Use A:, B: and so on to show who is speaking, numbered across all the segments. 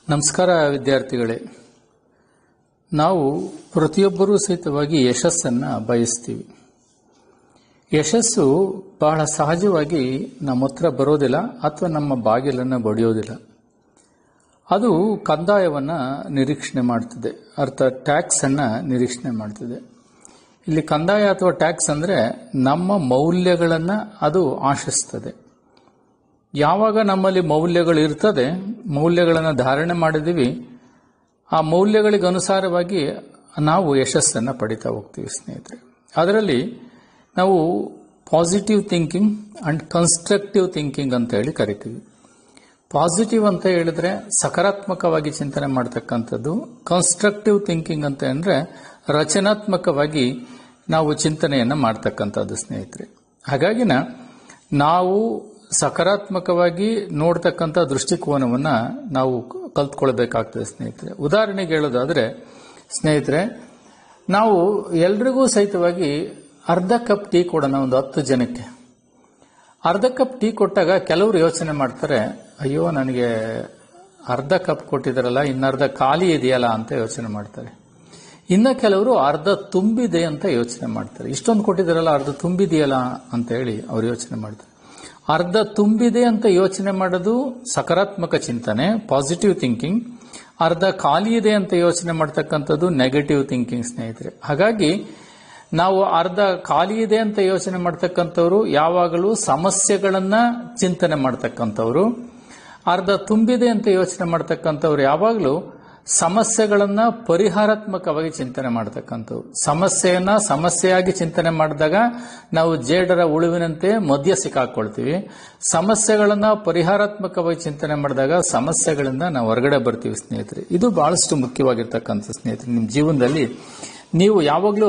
A: ನಮಸ್ಕಾರ ವಿದ್ಯಾರ್ಥಿಗಳೇ. ನಾವು ಪ್ರತಿಯೊಬ್ಬರೂ ಸಹಿತವಾಗಿ ಯಶಸ್ಸನ್ನು ಬಯಸ್ತೀವಿ. ಯಶಸ್ಸು ಬಹಳ ಸಹಜವಾಗಿ ನಮ್ಮ ಹತ್ರ ಬರೋದಿಲ್ಲ ಅಥವಾ ನಮ್ಮ ಬಾಗಿಲನ್ನು ಬಡಿಯೋದಿಲ್ಲ. ಅದು ಕಂದಾಯವನ್ನು ನಿರೀಕ್ಷಣೆ ಮಾಡ್ತದೆ, ಅರ್ಥಾತ್ ಟ್ಯಾಕ್ಸ್ ಅನ್ನು ನಿರೀಕ್ಷಣೆ ಮಾಡ್ತದೆ. ಇಲ್ಲಿ ಕಂದಾಯ ಅಥವಾ ಟ್ಯಾಕ್ಸ್ ಅಂದರೆ ನಮ್ಮ ಮೌಲ್ಯಗಳನ್ನು ಅದು ಆಶಿಸ್ತದೆ. ಯಾವಾಗ ನಮ್ಮಲ್ಲಿ ಮೌಲ್ಯಗಳು ಇರ್ತದೆ, ಮೌಲ್ಯಗಳನ್ನು ಧಾರಣೆ ಮಾಡಿದ್ದೀವಿ, ಆ ಮೌಲ್ಯಗಳಿಗೆ ಅನುಸಾರವಾಗಿ ನಾವು ಯಶಸ್ಸನ್ನು ಪಡಿತಾ ಹೋಗ್ತೀವಿ ಸ್ನೇಹಿತರೆ. ಅದರಲ್ಲಿ ನಾವು positive thinking and constructive thinking ಅಂತ ಹೇಳಿ ಕರಿತೀವಿ. ಪಾಸಿಟಿವ್ ಅಂತ ಹೇಳಿದ್ರೆ ಸಕಾರಾತ್ಮಕವಾಗಿ ಚಿಂತನೆ ಮಾಡ್ತಕ್ಕಂಥದ್ದು. ಕನ್ಸ್ಟ್ರಕ್ಟಿವ್ ಥಿಂಕಿಂಗ್ ಅಂತ ಅಂದರೆ ರಚನಾತ್ಮಕವಾಗಿ ನಾವು ಚಿಂತನೆಯನ್ನು ಮಾಡ್ತಕ್ಕಂಥದ್ದು ಸ್ನೇಹಿತರೆ. ಹಾಗಾಗಿ ನಾವು ಸಕಾರಾತ್ಮಕವಾಗಿ ನೋಡ್ತಕ್ಕಂಥ ದೃಷ್ಟಿಕೋನವನ್ನು ನಾವು ಕಲ್ತ್ಕೊಳ್ಬೇಕಾಗ್ತದೆ ಸ್ನೇಹಿತರೆ. ಉದಾಹರಣೆಗೆ ಹೇಳೋದಾದರೆ ಸ್ನೇಹಿತರೆ, ನಾವು ಎಲ್ರಿಗೂ ಸಹಿತವಾಗಿ ಅರ್ಧ ಕಪ್ ಟೀ ಕೊಡೋಣ ಒಂದು 10 ಜನಕ್ಕೆ. ಅರ್ಧ ಕಪ್ ಟೀ ಕೊಟ್ಟಾಗ ಕೆಲವರು ಯೋಚನೆ ಮಾಡ್ತಾರೆ, ಅಯ್ಯೋ ನನಗೆ ಅರ್ಧ ಕಪ್ ಕೊಟ್ಟಿದ್ದಾರಲ್ಲ, ಇನ್ನರ್ಧ ಖಾಲಿ ಇದೆಯಲ್ಲ ಅಂತ ಯೋಚನೆ ಮಾಡ್ತಾರೆ. ಇನ್ನು ಕೆಲವರು ಅರ್ಧ ತುಂಬಿದೆ ಅಂತ ಯೋಚನೆ ಮಾಡ್ತಾರೆ. ಇಷ್ಟೊಂದು ಕೊಟ್ಟಿದ್ದಾರಲ್ಲ, ಅರ್ಧ ತುಂಬಿದೆಯಲ್ಲ ಅಂತ ಹೇಳಿ ಅವ್ರು ಯೋಚನೆ ಮಾಡ್ತಾರೆ. ಅರ್ಧ ತುಂಬಿದೆ ಅಂತ ಯೋಚನೆ ಮಾಡೋದು ಸಕಾರಾತ್ಮಕ ಚಿಂತನೆ, ಪಾಸಿಟಿವ್ ಥಿಂಕಿಂಗ್. ಅರ್ಧ ಖಾಲಿ ಇದೆ ಅಂತ ಯೋಚನೆ ಮಾಡ್ತಕ್ಕಂಥದ್ದು ನೆಗೆಟಿವ್ ಥಿಂಕಿಂಗ್ ಸ್ನೇಹಿತರೆ. ಹಾಗಾಗಿ ನಾವು ಅರ್ಧ ಖಾಲಿ ಇದೆ ಅಂತ ಯೋಚನೆ ಮಾಡ್ತಕ್ಕಂಥವ್ರು ಯಾವಾಗಲೂ ಸಮಸ್ಯೆಗಳನ್ನ ಚಿಂತನೆ ಮಾಡ್ತಕ್ಕಂಥವ್ರು. ಅರ್ಧ ತುಂಬಿದೆ ಅಂತ ಯೋಚನೆ ಮಾಡ್ತಕ್ಕಂಥವ್ರು ಯಾವಾಗಲೂ ಸಮಸ್ಯೆಗಳನ್ನ ಪರಿಹಾರಾತ್ಮಕವಾಗಿ ಚಿಂತನೆ ಮಾಡ್ತಕ್ಕಂಥವ್ರು. ಸಮಸ್ಯೆಯನ್ನ ಸಮಸ್ಯೆಯಾಗಿ ಚಿಂತನೆ ಮಾಡಿದಾಗ ನಾವು ಜೇಡರ ಉಳುವಿನಂತೆ ಮಧ್ಯ ಸಿಕ್ಕಾಕೊಳ್ತೀವಿ. ಸಮಸ್ಯೆಗಳನ್ನ ಪರಿಹಾರಾತ್ಮಕವಾಗಿ ಚಿಂತನೆ ಮಾಡಿದಾಗ ಸಮಸ್ಯೆಗಳಿಂದ ನಾವು ಹೊರಗಡೆ ಬರ್ತೀವಿ ಸ್ನೇಹಿತರೆ. ಇದು ಬಹಳಷ್ಟು ಮುಖ್ಯವಾಗಿರ್ತಕ್ಕಂಥ ಸ್ನೇಹಿತರೆ. ನಿಮ್ಮ ಜೀವನದಲ್ಲಿ ನೀವು ಯಾವಾಗಲೂ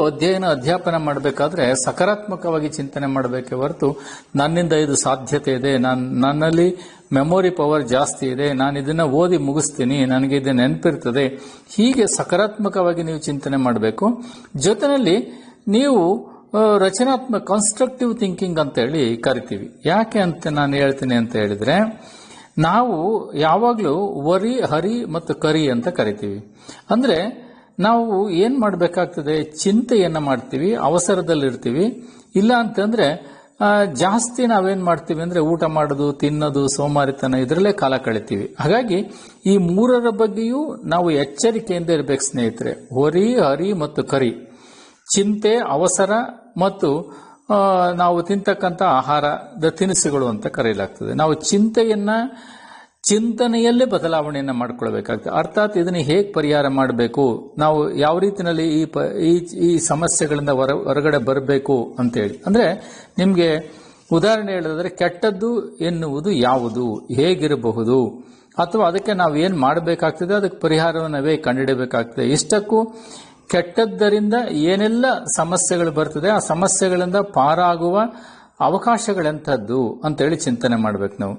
A: ಅಧ್ಯಾಪನ ಮಾಡಬೇಕಾದ್ರೆ ಸಕಾರಾತ್ಮಕವಾಗಿ ಚಿಂತನೆ ಮಾಡಬೇಕೇ ಹೊರತು ನನ್ನಿಂದ ಇದು ಸಾಧ್ಯತೆ ಇದೆ, ನನ್ನಲ್ಲಿ ಮೆಮೊರಿ ಪವರ್ ಜಾಸ್ತಿ ಇದೆ, ನಾನು ಇದನ್ನ ಓದಿ ಮುಗಿಸ್ತೀನಿ, ನನಗೆ ಇದು ನೆನಪಿರ್ತದೆ, ಹೀಗೆ ಸಕಾರಾತ್ಮಕವಾಗಿ ನೀವು ಚಿಂತನೆ ಮಾಡಬೇಕು. ಜೊತೆಯಲ್ಲಿ ನೀವು ರಚನಾತ್ಮಕ ಕನ್ಸ್ಟ್ರಕ್ಟಿವ್ ಥಿಂಕಿಂಗ್ ಅಂತ ಹೇಳಿ ಕರಿತೀವಿ. ಯಾಕೆ ಅಂತ ನಾನು ಹೇಳ್ತೀನಿ ಅಂತ ಹೇಳಿದ್ರೆ, ನಾವು ಯಾವಾಗಲೂ ವರಿ, ಹರಿ ಮತ್ತು ಕರಿ ಅಂತ ಕರಿತೀವಿ. ಅಂದ್ರೆ ನಾವು ಏನ್ ಮಾಡಬೇಕಾಗ್ತದೆ, ಚಿಂತೆಯನ್ನ ಮಾಡ್ತೀವಿ, ಅವಸರದಲ್ಲಿರ್ತೀವಿ. ಇಲ್ಲ ಅಂತಂದ್ರೆ ಜಾಸ್ತಿ ನಾವೇನ್ ಮಾಡ್ತೀವಿ ಅಂದ್ರೆ ಊಟ ಮಾಡೋದು, ತಿನ್ನೋದು, ಸೋಮಾರಿತನ, ಇದರಲ್ಲೇ ಕಾಲ ಕಳಿತೀವಿ. ಹಾಗಾಗಿ ಈ ಮೂರರ ಬಗ್ಗೆಯೂ ನಾವು ಎಚ್ಚರಿಕೆಯಿಂದ ಇರಬೇಕು ಸ್ನೇಹಿತರೆ. ಹೊರಿ, ಹರಿ ಮತ್ತು ಕರಿ, ಚಿಂತೆ, ಅವಸರ ಮತ್ತು ನಾವು ತಿಂತಕ್ಕಂಥ ಆಹಾರದ ತಿನಿಸುಗಳು ಅಂತ ಕರೆಯಲಾಗ್ತದೆ. ನಾವು ಚಿಂತನೆಯಲ್ಲೇ ಬದಲಾವಣೆಯನ್ನು ಮಾಡ್ಕೊಳ್ಬೇಕಾಗ್ತದೆ. ಅರ್ಥಾತ್ ಇದನ್ನು ಹೇಗೆ ಪರಿಹಾರ ಮಾಡಬೇಕು, ನಾವು ಯಾವ ರೀತಿಯಲ್ಲಿ ಈ ಸಮಸ್ಯೆಗಳಿಂದ ಹೊರಗಡೆ ಬರಬೇಕು ಅಂತೇಳಿ. ಅಂದ್ರೆ ನಿಮ್ಗೆ ಉದಾಹರಣೆ ಹೇಳೋದಾದ್ರೆ, ಕೆಟ್ಟದ್ದು ಎನ್ನುವುದು ಯಾವುದು, ಹೇಗಿರಬಹುದು, ಅಥವಾ ಅದಕ್ಕೆ ನಾವು ಏನ್ ಮಾಡಬೇಕಾಗ್ತದೆ, ಅದಕ್ಕೆ ಪರಿಹಾರವನ್ನು ನಾವೇ ಕಂಡುಹಿಡಬೇಕಾಗ್ತದೆ. ಇಷ್ಟಕ್ಕೂ ಕೆಟ್ಟದ್ದರಿಂದ ಏನೆಲ್ಲ ಸಮಸ್ಯೆಗಳು ಬರ್ತದೆ, ಆ ಸಮಸ್ಯೆಗಳಿಂದ ಪಾರಾಗುವ ಅವಕಾಶಗಳೆಂಥದ್ದು ಅಂತೇಳಿ ಚಿಂತನೆ ಮಾಡಬೇಕು ನಾವು.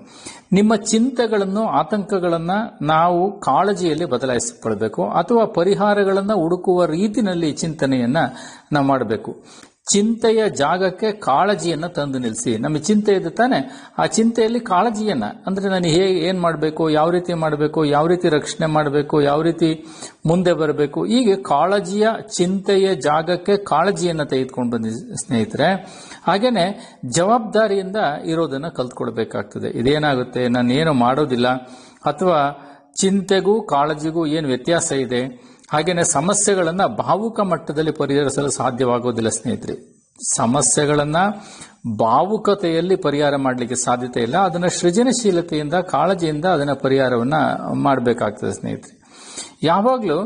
A: ನಿಮ್ಮ ಚಿಂತೆಗಳನ್ನು, ಆತಂಕಗಳನ್ನ ನಾವು ಕಾಳಜಿಯಲ್ಲಿ ಬದಲಾಯಿಸಿಕೊಳ್ಬೇಕು, ಅಥವಾ ಪರಿಹಾರಗಳನ್ನು ಹುಡುಕುವ ರೀತಿಯಲ್ಲಿ ಚಿಂತನೆಯನ್ನ ನಾವು ಮಾಡಬೇಕು. ಚಿಂತೆಯ ಜಾಗಕ್ಕೆ ಕಾಳಜಿಯನ್ನ ತಂದು ನಿಲ್ಲಿಸಿ. ನಮಗೆ ಚಿಂತೆ ಇದೆ ತಾನೆ, ಆ ಚಿಂತೆಯಲ್ಲಿ ಕಾಳಜಿಯನ್ನ, ಅಂದ್ರೆ ನಾನು ಏನ್ ಮಾಡಬೇಕು, ಯಾವ ರೀತಿ ಮಾಡಬೇಕು, ಯಾವ ರೀತಿ ರಕ್ಷಣೆ ಮಾಡಬೇಕು, ಯಾವ ರೀತಿ ಮುಂದೆ ಬರಬೇಕು, ಹೀಗೆ ಕಾಳಜಿಯ, ಚಿಂತೆಯ ಜಾಗಕ್ಕೆ ಕಾಳಜಿಯನ್ನ ತೆಗೆದುಕೊಂಡು ಬಂದಿ ಸ್ನೇಹಿತರೆ. ಹಾಗೇನೆ ಜವಾಬ್ದಾರಿಯಿಂದ ಇರೋದನ್ನ ಕಲ್ತ್ಕೊಳ್ಬೇಕಾಗ್ತದೆ. ಇದೇನಾಗುತ್ತೆ, ನಾನು ಏನು ಮಾಡೋದಿಲ್ಲ, ಅಥವಾ ಚಿಂತೆಗೂ ಕಾಳಜಿಗೂ ಏನು ವ್ಯತ್ಯಾಸ ಇದೆ. ಹಾಗೇನೆ ಸಮಸ್ಯೆಗಳನ್ನ ಭಾವುಕ ಮಟ್ಟದಲ್ಲಿ ಪರಿಹರಿಸಲು ಸಾಧ್ಯವಾಗೋದಿಲ್ಲ ಸ್ನೇಹಿತರೆ. ಸಮಸ್ಯೆಗಳನ್ನ ಭಾವುಕತೆಯಲ್ಲಿ ಪರಿಹಾರ ಮಾಡಲಿಕ್ಕೆ ಸಾಧ್ಯತೆ ಇಲ್ಲ. ಅದನ್ನ ಸೃಜನಶೀಲತೆಯಿಂದ, ಕಾಳಜಿಯಿಂದ ಅದನ್ನ ಪರಿಹಾರವನ್ನ ಮಾಡಬೇಕಾಗ್ತದೆ ಸ್ನೇಹಿತರೆ. ಯಾವಾಗ್ಲೂ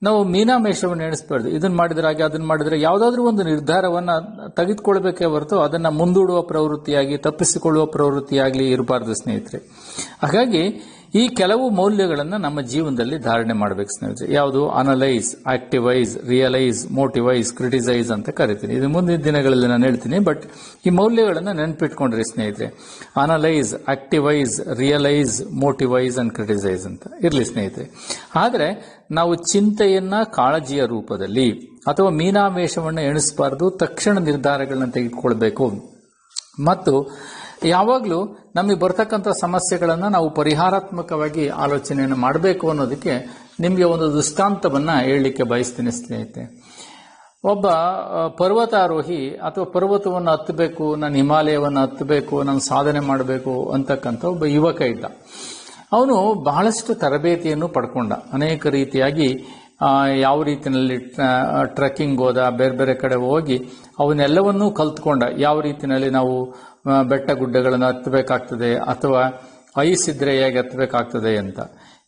A: ನಾವು ಮೀನಾಮೇಷವನ್ನು ಎಣಿಸಬಾರ್ದು. ಇದನ್ನ ಮಾಡಿದ್ರಾಗೆ, ಅದನ್ನ ಮಾಡಿದ್ರೆ, ಯಾವುದಾದ್ರೂ ಒಂದು ನಿರ್ಧಾರವನ್ನ ತೆಗೆದುಕೊಳ್ಬೇಕೇ ಹೊರತು ಅದನ್ನ ಮುಂದೂಡುವ ಪ್ರವೃತ್ತಿಯಾಗಿ, ತಪ್ಪಿಸಿಕೊಳ್ಳುವ ಪ್ರವೃತ್ತಿಯಾಗಲಿ ಇರಬಾರ್ದು ಸ್ನೇಹಿತರೆ. ಹಾಗಾಗಿ ಈ ಕೆಲವು ಮೌಲ್ಯಗಳನ್ನ ನಮ್ಮ ಜೀವನದಲ್ಲಿ ಧಾರಣೆ ಮಾಡಬೇಕು ಸ್ನೇಹಿತರೆ. ಯಾವುದು? ಅನಲೈಸ್, ಆಕ್ಟಿವೈಸ್, ರಿಯಲೈಸ್, ಮೋಟಿವೈಸ್, ಕ್ರಿಟಿಸೈಸ್ ಅಂತ ಕರಿತೀನಿ. ಇದು ಮುಂದಿನ ದಿನಗಳಲ್ಲಿ ನಾನು ಹೇಳ್ತೀನಿ. ಬಟ್ ಈ ಮೌಲ್ಯಗಳನ್ನ ನೆನಪಿಟ್ಕೊಂಡ್ರಿ ಸ್ನೇಹಿತರೆ. Analyse, activise, realise, motivise and criticise ಅಂತ ಇರ್ಲಿ ಸ್ನೇಹಿತರೆ. ಆದ್ರೆ ನಾವು ಚಿಂತೆಯನ್ನ ಕಾಳಜಿಯ ರೂಪದಲ್ಲಿ ಅಥವಾ ಮೀನಾಮೇಷವನ್ನ ಎಣಿಸಬಾರದು. ತಕ್ಷಣ ನಿರ್ಧಾರಗಳನ್ನ ತೆಗೆದುಕೊಳ್ಬೇಕು ಮತ್ತು ಯಾವಾಗಲೂ ನಮಗೆ ಬರ್ತಕ್ಕಂಥ ಸಮಸ್ಯೆಗಳನ್ನು ನಾವು ಪರಿಹಾರಾತ್ಮಕವಾಗಿ ಆಲೋಚನೆಯನ್ನು ಮಾಡಬೇಕು ಅನ್ನೋದಕ್ಕೆ ನಿಮಗೆ ಒಂದು ದೃಷ್ಟಾಂತವನ್ನು ಹೇಳಲಿಕ್ಕೆ ಬಯಸ್ತೀನಿ ಸ್ನೇಹಿತರೆ. ಒಬ್ಬ ಪರ್ವತಾರೋಹಿ ಅಥವಾ ಪರ್ವತವನ್ನು ಹತ್ತಬೇಕು, ನಾನು ಹಿಮಾಲಯವನ್ನು ಹತ್ತಬೇಕು, ನಾನು ಸಾಧನೆ ಮಾಡಬೇಕು ಅಂತಕ್ಕಂಥ ಒಬ್ಬ ಯುವಕ ಇದ್ದ. ಅವನು ಬಹಳಷ್ಟು ತರಬೇತಿಯನ್ನು ಪಡ್ಕೊಂಡ. ಅನೇಕ ರೀತಿಯಾಗಿ ಯಾವ ರೀತಿಯಲ್ಲಿ ಟ್ರೆಕ್ಕಿಂಗ್ ಹೋದ, ಬೇರೆ ಬೇರೆ ಕಡೆ ಹೋಗಿ ಅವನ್ನೆಲ್ಲವನ್ನೂ ಕಲ್ತ್ಕೊಂಡ. ಯಾವ ರೀತಿಯಲ್ಲಿ ನಾವು ಬೆಟ್ಟ ಗುಡ್ಡಗಳನ್ನು ಹತ್ತಬೇಕಾಗ್ತದೆ ಅಥವಾ ಐಸ್ ಇದ್ರೆ ಹೇಗೆ ಹತ್ತಬೇಕಾಗ್ತದೆ ಅಂತ.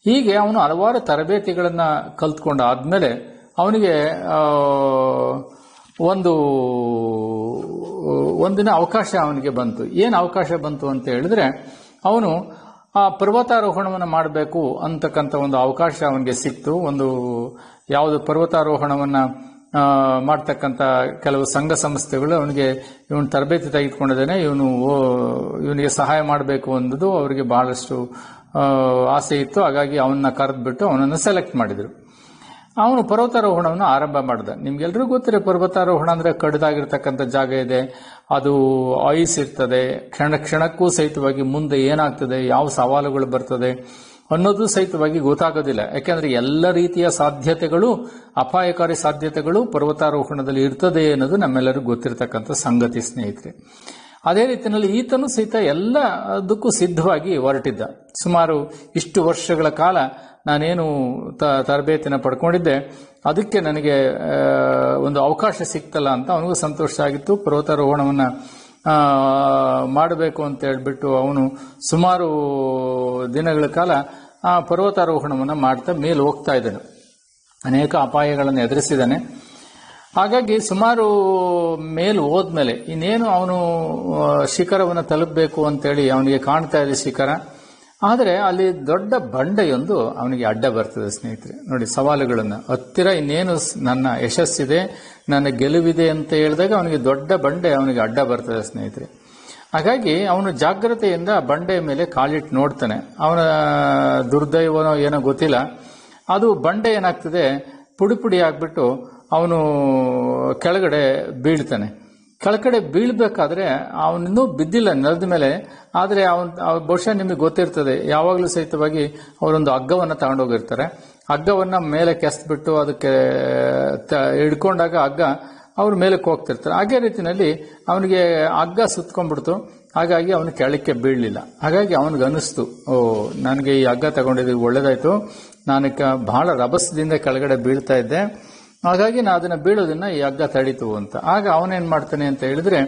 A: ಹೀಗೆ ಅವನು ಹಲವಾರು ತರಬೇತಿಗಳನ್ನು ಕಲ್ತ್ಕೊಂಡ ಆದ್ಮೇಲೆ ಅವನಿಗೆ ಒಂದಿನ ಅವಕಾಶ ಅವನಿಗೆ ಬಂತು. ಏನು ಅವಕಾಶ ಬಂತು ಅಂತ ಹೇಳಿದ್ರೆ, ಅವನು ಆ ಪರ್ವತಾರೋಹಣವನ್ನು ಮಾಡಬೇಕು ಅಂತಕ್ಕಂಥ ಒಂದು ಅವಕಾಶ ಅವನಿಗೆ ಸಿಕ್ತು. ಯಾವುದು ಪರ್ವತಾರೋಹಣವನ್ನು ಮಾಡ್ತಕ್ಕಂಥ ಕೆಲವು ಸಂಘ ಸಂಸ್ಥೆಗಳು ಇವನು ತರಬೇತಿ ತೆಗೆದುಕೊಂಡಿದ್ದಾನೆ, ಇವನಿಗೆ ಸಹಾಯ ಮಾಡಬೇಕು ಅನ್ನೋದು ಅವರಿಗೆ ಬಹಳಷ್ಟು ಆಸೆ ಇತ್ತು. ಹಾಗಾಗಿ ಅವನ್ನ ಕರೆದ್ಬಿಟ್ಟು ಅವನನ್ನು ಸೆಲೆಕ್ಟ್ ಮಾಡಿದರು. ಅವನು ಪರ್ವತಾರೋಹಣವನ್ನು ಆರಂಭ ಮಾಡಿದ. ನಿಮ್ಗೆಲ್ರಿಗೂ ಗೊತ್ತಿದೆ, ಪರ್ವತಾರೋಹಣ ಅಂದ್ರೆ ಕಡಿದಾಗಿರ್ತಕ್ಕಂಥ ಜಾಗ ಇದೆ, ಅದು ಐಸ್ ಇರ್ತದೆ, ಕ್ಷಣಕ್ಕೂ ಸಹಿತವಾಗಿ ಮುಂದೆ ಏನಾಗ್ತದೆ, ಯಾವ ಸವಾಲುಗಳು ಬರ್ತದೆ ಅನ್ನೋದು ಸಹಿತವಾಗಿ ಗೊತ್ತಾಗೋದಿಲ್ಲ. ಯಾಕೆಂದ್ರೆ ಎಲ್ಲ ರೀತಿಯ ಸಾಧ್ಯತೆಗಳು, ಅಪಾಯಕಾರಿ ಸಾಧ್ಯತೆಗಳು ಪರ್ವತಾರೋಹಣದಲ್ಲಿ ಇರ್ತದೆ ಅನ್ನೋದು ನಮ್ಮೆಲ್ಲರಿಗೂ ಗೊತ್ತಿರತಕ್ಕಂಥ ಸಂಗತಿ ಸ್ನೇಹಿತರೆ. ಅದೇ ರೀತಿಯಲ್ಲಿ ಈತನು ಸಹಿತ ಎಲ್ಲದಕ್ಕೂ ಸಿದ್ಧವಾಗಿ ಹೊರಟಿದ್ದ. ಸುಮಾರು ಇಷ್ಟು ವರ್ಷಗಳ ಕಾಲ ನಾನೇನು ತರಬೇತಿನ ಪಡ್ಕೊಂಡಿದ್ದೆ, ಅದಕ್ಕೆ ನನಗೆ ಒಂದು ಅವಕಾಶ ಸಿಕ್ತಲ್ಲ ಅಂತ ಅವನಿಗೂ ಸಂತೋಷ ಆಗಿತ್ತು. ಪರ್ವತಾರೋಹಣವನ್ನು ಮಾಡಬೇಕು ಅಂತ ಹೇಳ್ಬಿಟ್ಟು ಅವನು ಸುಮಾರು ದಿನಗಳ ಕಾಲ ಆ ಪರ್ವತಾರೋಹಣವನ್ನು ಮಾಡ್ತಾ ಮೇಲೆ ಹೋಗ್ತಾ ಇದ್ದಾನೆ. ಅನೇಕ ಅಪಾಯಗಳನ್ನು ಎದುರಿಸಿದ್ದಾನೆ. ಹಾಗಾಗಿ ಸುಮಾರು ಮೇಲ್ ಹೋದ್ಮೇಲೆ ಇನ್ನೇನು ಅವನು ಶಿಖರವನ್ನು ತಲುಪಬೇಕು ಅಂತೇಳಿ ಅವನಿಗೆ ಕಾಣ್ತಾ ಇದೆ ಶಿಖರ. ಆದರೆ ಅಲ್ಲಿ ದೊಡ್ಡ ಬಂಡೆಯೊಂದು ಅವನಿಗೆ ಅಡ್ಡ ಬರ್ತದೆ ಸ್ನೇಹಿತರೆ. ನೋಡಿ, ಸವಾಲುಗಳನ್ನು ಹತ್ತಿರ ಇನ್ನೇನು ನನ್ನ ಯಶಸ್ಸಿದೆ, ನನ್ನ ಗೆಲುವಿದೆ ಅಂತ ಹೇಳಿದಾಗ ಅವನಿಗೆ ದೊಡ್ಡ ಬಂಡೆ ಅವನಿಗೆ ಅಡ್ಡ ಬರ್ತದೆ ಸ್ನೇಹಿತರೆ. ಹಾಗಾಗಿ ಅವನು ಜಾಗ್ರತೆಯಿಂದ ಬಂಡೆಯ ಮೇಲೆ ಕಾಲಿಟ್ಟು ನೋಡ್ತಾನೆ. ಅವನ ದುರ್ದೈವನೋ ಏನೋ ಗೊತ್ತಿಲ್ಲ, ಅದು ಬಂಡೆ ಏನಾಗ್ತದೆ, ಪುಡಿ ಪುಡಿ ಆಗ್ಬಿಟ್ಟು ಅವನು ಕೆಳಗಡೆ ಬೀಳ್ತಾನೆ. ಕೆಳಗಡೆ ಬೀಳ್ಬೇಕಾದ್ರೆ ಅವನಿನ್ನೂ ಬಿದ್ದಿಲ್ಲ ನೆಲದ ಮೇಲೆ. ಆದರೆ ಬಹುಶಃ ನಿಮಗೆ ಗೊತ್ತಿರ್ತದೆ, ಯಾವಾಗಲೂ ಸಹಿತವಾಗಿ ಅವರೊಂದು ಹಗ್ಗವನ್ನು ತಗೊಂಡೋಗಿರ್ತಾರೆ. ಹಗ್ಗವನ್ನ ಮೇಲೆ ಕೆಸ್ಬಿಟ್ಟು ಅದಕ್ಕೆ ಹಿಡ್ಕೊಂಡಾಗ ಹಗ್ಗ ಅವ್ರ ಮೇಲಕ್ಕೆ ಹೋಗ್ತಿರ್ತಾರೆ. ಹಾಗೆ ರೀತಿಯಲ್ಲಿ ಅವನಿಗೆ ಹಗ್ಗ ಸುತ್ಕೊಂಡ್ಬಿಡ್ತು. ಹಾಗಾಗಿ ಅವನು ಕೆಳಕ್ಕೆ ಬೀಳಲಿಲ್ಲ. ಹಾಗಾಗಿ ಅವನಿಗೆ ಅನಿಸ್ತು, ನನಗೆ ಈ ಹಗ್ಗ ತಗೊಂಡಿದ್ದು ಒಳ್ಳೇದಾಯ್ತು, ನಾನು ಬಹಳ ರಭಸದಿಂದ ಕೆಳಗಡೆ ಬೀಳ್ತಾ ಇದ್ದೆ, ಹಾಗಾಗಿ ನಾ ಅದನ್ನ ಬೀಳೋದನ್ನ ಈ ಹಗ್ಗ ತಡೀತು ಅಂತ. ಆಗ ಅವನೇನ್ ಮಾಡ್ತಾನೆ ಅಂತ ಹೇಳಿದ್ರೆ,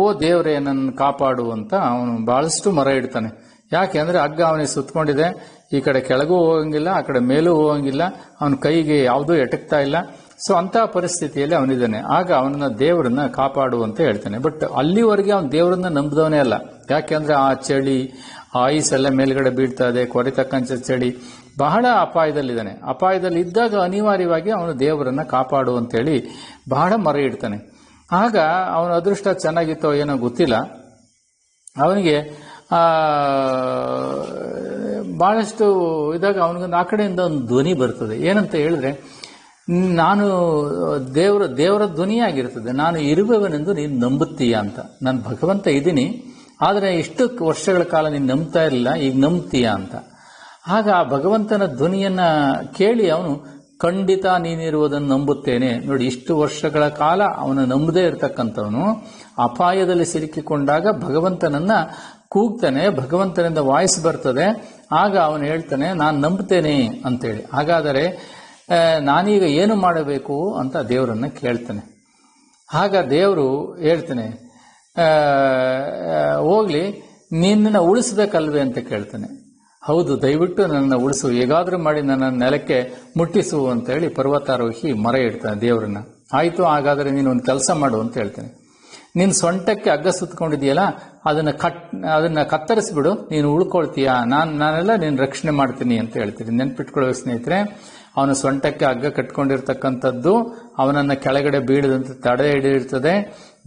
A: ಓ ದೇವರೇ ನನ್ನ ಕಾಪಾಡು ಅಂತ ಅವನು ಬಹಳಷ್ಟು ಮೊರೆ ಇಡ್ತಾನೆ. ಯಾಕೆ ಅಂದ್ರೆ ಹಗ್ಗ ಅವನಿಗೆ ಸುತ್ತಕೊಂಡಿದೆ, ಈ ಕಡೆ ಕೆಳಗೂ ಹೋಗಂಗಿಲ್ಲ, ಆ ಕಡೆ ಮೇಲೂ ಹೋಗಂಗಿಲ್ಲ, ಅವನ ಕೈಗೆ ಯಾವುದೂ ಎಟಕ್ತಾ ಇಲ್ಲ. ಸೊ ಅಂತ ಪರಿಸ್ಥಿತಿಯಲ್ಲಿ ಅವನಿದ್ದಾನೆ. ಆಗ ಅವನನ್ನ ದೇವರನ್ನ ಕಾಪಾಡು ಅಂತ ಹೇಳ್ತಾನೆ. ಬಟ್ ಅಲ್ಲಿವರೆಗೆ ಅವನು ದೇವರನ್ನ ನಂಬಿದವನೇ ಅಲ್ಲ. ಯಾಕೆಂದ್ರೆ ಆ ಚಳಿ, ಆ ಐಸ್ ಎಲ್ಲ ಮೇಲ್ಗಡೆ ಬೀಳ್ತಾ ಇದೆ, ಕೊರೆತಕ್ಕಂಥ ಚಳಿ, ಬಹಳ ಅಪಾಯದಲ್ಲಿದ್ದಾನೆ. ಅಪಾಯದಲ್ಲಿ ಇದ್ದಾಗ ಅನಿವಾರ್ಯವಾಗಿ ಅವನು ದೇವರನ್ನ ಕಾಪಾಡು ಅಂತೇಳಿ ಬಹಳ ಮೊರೆ ಇಡ್ತಾನೆ. ಆಗ ಅವನ ಅದೃಷ್ಟ ಚೆನ್ನಾಗಿತ್ತೋ ಏನೋ ಗೊತ್ತಿಲ್ಲ, ಅವನಿಗೆ ಬಹಳಷ್ಟು ಇದಾಗ ಅವನಿಗೊಂದು ಆ ಕಡೆಯಿಂದ ಒಂದು ಧ್ವನಿ ಬರ್ತದೆ. ಏನಂತ ಹೇಳಿದ್ರೆ, ನಾನು ದೇವರ ಧ್ವನಿಯಾಗಿರ್ತದೆ, ನಾನು ಇರುವವನೆಂದು ನೀನು ನಂಬುತ್ತೀಯ ಅಂತ. ನಾನು ಭಗವಂತ ಇದ್ದೀನಿ, ಆದರೆ ಇಷ್ಟು ವರ್ಷಗಳ ಕಾಲ ನೀನು ನಂಬ್ತಾ ಇರಲಿಲ್ಲ, ಈಗ ನಂಬ್ತೀಯ ಅಂತ. ಆಗ ಆ ಭಗವಂತನ ಧ್ವನಿಯನ್ನ ಕೇಳಿ ಅವನು ಖಂಡಿತ ನೀನಿರುವುದನ್ನು ನಂಬುತ್ತೇನೆ. ನೋಡಿ, ಇಷ್ಟು ವರ್ಷಗಳ ಕಾಲ ಅವನು ನಂಬದೇ ಇರತಕ್ಕಂಥವನು ಅಪಾಯದಲ್ಲಿ ಸಿಲುಕಿಕೊಂಡಾಗ ಭಗವಂತನನ್ನ ಕೂಗ್ತಾನೆ, ಭಗವಂತನಿಂದ ವಾಯ್ಸ್ ಬರ್ತದೆ. ಆಗ ಅವನು ಹೇಳ್ತಾನೆ, ನಾನು ನಂಬುತ್ತೇನೆ ಅಂತೇಳಿ. ಹಾಗಾದರೆ ನಾನೀಗ ಏನು ಮಾಡಬೇಕು ಅಂತ ದೇವರನ್ನ ಕೇಳ್ತಾನೆ. ಆಗ ದೇವರು ಹೇಳ್ತಾನೆ, ಹೋಗ್ಲಿ ನಿನ್ನನ್ನು ಉಳಿಸ್ಬೇಕಲ್ವೇ ಅಂತ ಕೇಳ್ತಾನೆ. ಹೌದು, ದಯವಿಟ್ಟು ನನ್ನನ್ನು ಉಳಿಸು, ಹೇಗಾದ್ರೂ ಮಾಡಿ ನನ್ನ ನೆಲಕ್ಕೆ ಮುಟ್ಟಿಸು ಅಂತ ಹೇಳಿ ಪರ್ವತಾರೋಹಿ ಮೊರೆ ಇಡ್ತಾನೆ ದೇವರನ್ನ. ಆಯ್ತು, ಹಾಗಾದ್ರೆ ನೀನು ಒಂದು ಕೆಲಸ ಮಾಡು ಅಂತ ಹೇಳ್ತಾನೆ. ನಿನ್ನ ಸೊಂಟಕ್ಕೆ ಹಗ್ಗ ಸುತ್ತಕೊಂಡಿದೆಯಲ್ಲ, ಅದನ್ನ ಕತ್ತರಿಸ್ಬಿಡು, ನೀನು ಉಳ್ಕೊಳ್ತೀಯ, ನಾನೆಲ್ಲ ನೀನು ರಕ್ಷಣೆ ಮಾಡ್ತೀನಿ ಅಂತ ಹೇಳ್ತೀನಿ. ನೆನ್ಪಿಟ್ಕೊಳ್ಳೋ ಸ್ನೇಹಿತರೆ, ಅವನ ಸೊಂಟಕ್ಕೆ ಹಗ್ಗ ಕಟ್ಕೊಂಡಿರ್ತಕ್ಕಂಥದ್ದು ಅವನನ್ನ ಕೆಳಗಡೆ ಬೀಳದಂತೆ ತಡೆ ಹಿಡಿದಿರ್ತದೆ.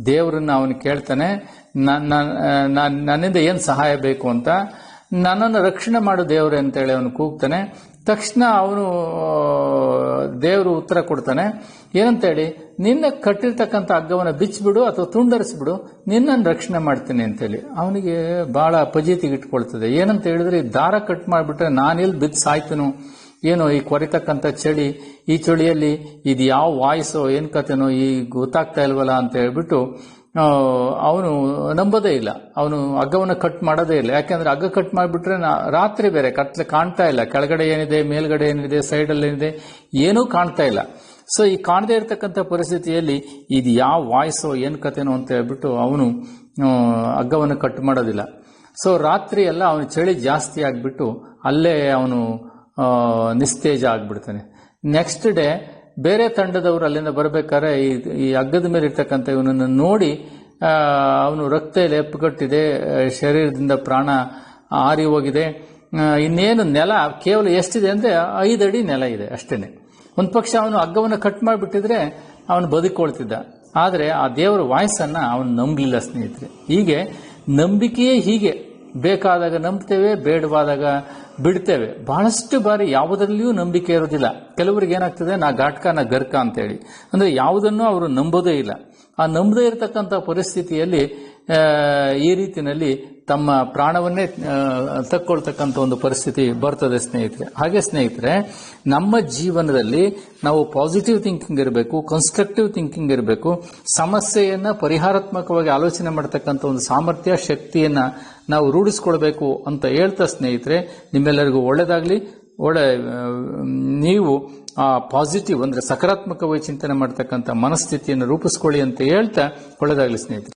A: ದೇವರನ್ನ ಅವನು ಕೇಳ್ತಾನೆ, ನನ್ನಿಂದ ಏನು ಸಹಾಯ ಬೇಕು ಅಂತ, ನನ್ನನ್ನು ರಕ್ಷಣೆ ಮಾಡು ದೇವ್ರೆ ಅಂತೇಳಿ ಅವನು ಕೂಗ್ತಾನೆ. ತಕ್ಷಣ ಅವನು ದೇವರು ಉತ್ತರ ಕೊಡ್ತಾನೆ. ಏನಂತೇಳಿ, ನಿನ್ನ ಕಟ್ಟಿರ್ತಕ್ಕಂಥ ಹಗ್ಗವನ್ನು ಬಿಚ್ಚಿಬಿಡು ಅಥವಾ ತುಂಡರಿಸ್ಬಿಡು, ನಿನ್ನನ್ನು ರಕ್ಷಣೆ ಮಾಡ್ತೀನಿ ಅಂತೇಳಿ. ಅವನಿಗೆ ಬಹಳ ಫಜೀತಿಗೆ ಇಟ್ಕೊಳ್ತದೆ. ಏನಂತ ಹೇಳಿದ್ರೆ, ಈ ದಾರ ಕಟ್ ಮಾಡಿಬಿಟ್ರೆ ನಾನೆಲ್ಲಿ ಬಿದ್ದು ಸಾಯ್ತನು, ಏನೋ ಈ ಕೊರಿತಕ್ಕಂಥ ಚಳಿ, ಈ ಚಳಿಯಲ್ಲಿ ಇದು ಯಾವ ವಾಯ್ಸೋ ಏನ್ ಕತೆನೋ ಈ ಗೊತ್ತಾಗ್ತಾ ಇಲ್ವಲ್ಲ ಅಂತ ಹೇಳ್ಬಿಟ್ಟು ಅವನು ನಂಬೋದೇ ಇಲ್ಲ. ಅವನು ಹಗ್ಗವನ್ನು ಕಟ್ ಮಾಡೋದೇ ಇಲ್ಲ. ಯಾಕೆಂದ್ರೆ ಹಗ್ಗ ಕಟ್ ಮಾಡಿಬಿಟ್ರೆ ರಾತ್ರಿ ಬೇರೆ ಕತ್ಲೆ ಕಾಣ್ತಾ ಇಲ್ಲ, ಕೆಳಗಡೆ ಏನಿದೆ ಮೇಲ್ಗಡೆ ಏನಿದೆ ಸೈಡಲ್ಲಿ ಏನಿದೆ ಏನೂ ಕಾಣ್ತಾ ಇಲ್ಲ. ಸೊ ಈ ಕಾಣದೇ ಇರತಕ್ಕಂಥ ಪರಿಸ್ಥಿತಿಯಲ್ಲಿ ಇದು ಯಾವ ವಾಯ್ಸೋ ಏನ್ ಕತೆನೋ ಅಂತ ಹೇಳ್ಬಿಟ್ಟು ಅವನು ಹಗ್ಗವನ್ನು ಕಟ್ ಮಾಡೋದಿಲ್ಲ. ಸೊ ರಾತ್ರಿ ಎಲ್ಲ ಅವನು ಚಳಿ ಜಾಸ್ತಿ ಆಗ್ಬಿಟ್ಟು ಅಲ್ಲೇ ಅವನು ನಿಸ್ತೇಜ ಆಗ್ಬಿಡ್ತಾನೆ. ನೆಕ್ಸ್ಟ್ ಡೇ ಬೇರೆ ತಂಡದವರು ಅಲ್ಲಿಂದ ಬರ್ಬೇಕಾದ್ರೆ ಈ ಹಗ್ಗದ ಮೇಲೆ ಇರ್ತಕ್ಕಂಥ ಇವನನ್ನು ನೋಡಿ ಅವನು ರಕ್ತ ಲೆಪ್ಪಗಟ್ಟಿದೆ, ಶರೀರದಿಂದ ಪ್ರಾಣ ಆರಿ ಹೋಗಿದೆ, ಇನ್ನೇನು ನೆಲ ಕೇವಲ ಎಷ್ಟಿದೆ ಅಂದ್ರೆ 5 ಅಡಿ ನೆಲ ಇದೆ ಅಷ್ಟೇನೆ. ಒಂದ್ ಪಕ್ಷ ಅವನು ಹಗ್ಗವನ್ನು ಕಟ್ ಮಾಡಿಬಿಟ್ಟಿದ್ರೆ ಅವನು ಬದುಕೊಳ್ತಿದ್ದ. ಆದ್ರೆ ಆ ದೇವರ ವಾಯ್ಸನ್ನ ಅವನು ನಂಬಲಿಲ್ಲ ಸ್ನೇಹಿತರೆ. ಹೀಗೆ ನಂಬಿಕೆಯೇ ಹೀಗೆ, ಬೇಕಾದಾಗ ನಂಬ್ತೇವೆ, ಬೇಡವಾದಾಗ ಬಿಡ್ತೇವೆ. ಬಹಳಷ್ಟು ಬಾರಿ ಯಾವುದರಲ್ಲಿಯೂ ನಂಬಿಕೆ ಇರೋದಿಲ್ಲ. ಕೆಲವರಿಗೆ ಏನಾಗ್ತದೆ, ನಾ ಘಾಟ್ಕ ನಾ ಗರ್ಕ ಅಂತೇಳಿ, ಅಂದ್ರೆ ಯಾವುದನ್ನು ಅವರು ನಂಬೋದೇ ಇಲ್ಲ. ಆ ನಂಬದೇ ಇರತಕ್ಕಂಥ ಪರಿಸ್ಥಿತಿಯಲ್ಲಿ ಈ ರೀತಿಯಲ್ಲಿ ತಮ್ಮ ಪ್ರಾಣವನ್ನೇ ತಕ್ಕೊಳ್ತಕ್ಕಂಥ ಒಂದು ಪರಿಸ್ಥಿತಿ ಬರ್ತದೆ ಸ್ನೇಹಿತರೆ. ಹಾಗೆ ಸ್ನೇಹಿತರೆ, ನಮ್ಮ ಜೀವನದಲ್ಲಿ ನಾವು ಪಾಸಿಟಿವ್ ಥಿಂಕಿಂಗ್ ಇರಬೇಕು, ಕನ್ಸ್ಟ್ರಕ್ಟಿವ್ ಥಿಂಕಿಂಗ್ ಇರಬೇಕು. ಸಮಸ್ಯೆಯನ್ನ ಪರಿಹಾರಾತ್ಮಕವಾಗಿ ಆಲೋಚನೆ ಮಾಡತಕ್ಕಂಥ ಒಂದು ಸಾಮರ್ಥ್ಯ, ಶಕ್ತಿಯನ್ನ ನಾವು ರೂಢಿಸ್ಕೊಳ್ಬೇಕು ಅಂತ ಹೇಳ್ತಾ ಸ್ನೇಹಿತರೆ, ನಿಮ್ಮೆಲ್ಲರಿಗೂ ಒಳ್ಳೆಯದಾಗಲಿ. ನೀವು ಆ ಪಾಸಿಟಿವ್ ಅಂದ್ರೆ ಸಕಾರಾತ್ಮಕವಾಗಿ ಚಿಂತನೆ ಮಾಡತಕ್ಕಂಥ ಮನಸ್ಥಿತಿಯನ್ನು ರೂಪಿಸ್ಕೊಳ್ಳಿ ಅಂತ ಹೇಳ್ತಾ ಒಳ್ಳೆಯದಾಗಲಿ ಸ್ನೇಹಿತರೆ.